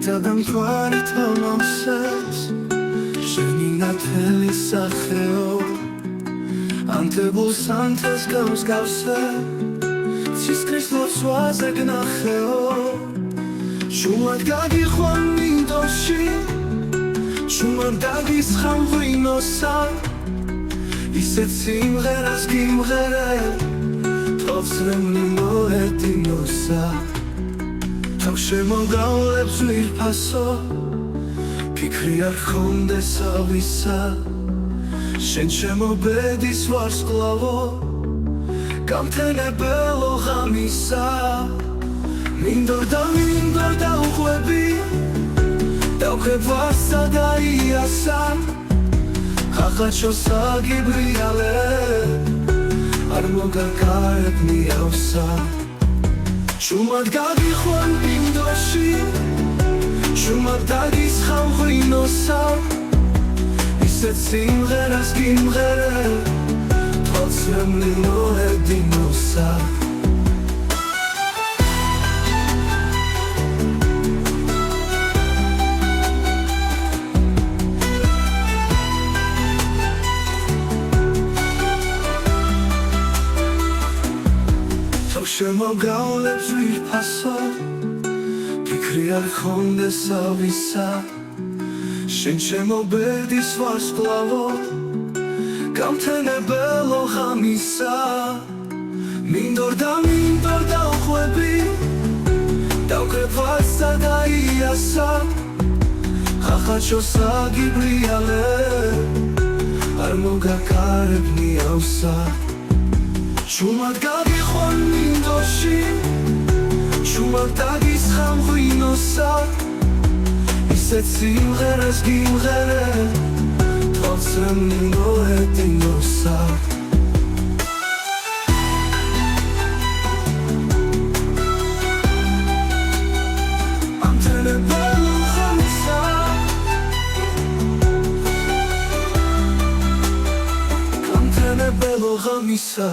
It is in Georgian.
Იტადამგვარი თამამსებს შენი ნათელი სახეო ანთებულ სანთელს გამსგავსე ცისკრის ლოცვაზე გნახეო შუმად გაგიხვან მინდორში შუმად დაგისხამ ღვინოსა ისეთ სიმღერას გიმღერე თვალწრემლი მოედინოსა შემოგავლებს ვირფასო ფიქრი არ ხონდეს ავისა შენ შემობედის ვარსკვლავო გამთენებელო ღამისა მინდორ და უყვები დავხებ ვარსა და იასა ხახაჩო საგიბრიალე არ მოგაკარებ მიავსა შუმად გაგიხვან მინდორში შუმად დაგისხამ ღვინოსა ისეთ სიმღერას გიმღერე თვალწრემლი მოედინოსა შემოგავლებს ვირფასო ფიქრი არ ხონდეს ავისა შენ შემობედის ვარსკვლავო გამთენებელო ღამისა მინდორ და უყვები დავკრებ ვარსა და იასა ხახაჩო საგიბრიალე არ მოგაკარებ მიავსა შუმად გაგიხვან მინდორში შუმად დაგისხამ ღვინოსა ისეთ სიმღერას გიმღერე თვალწრემლი მოედინოსა ამთენებელო ღამისა გამთენებელო ღამისა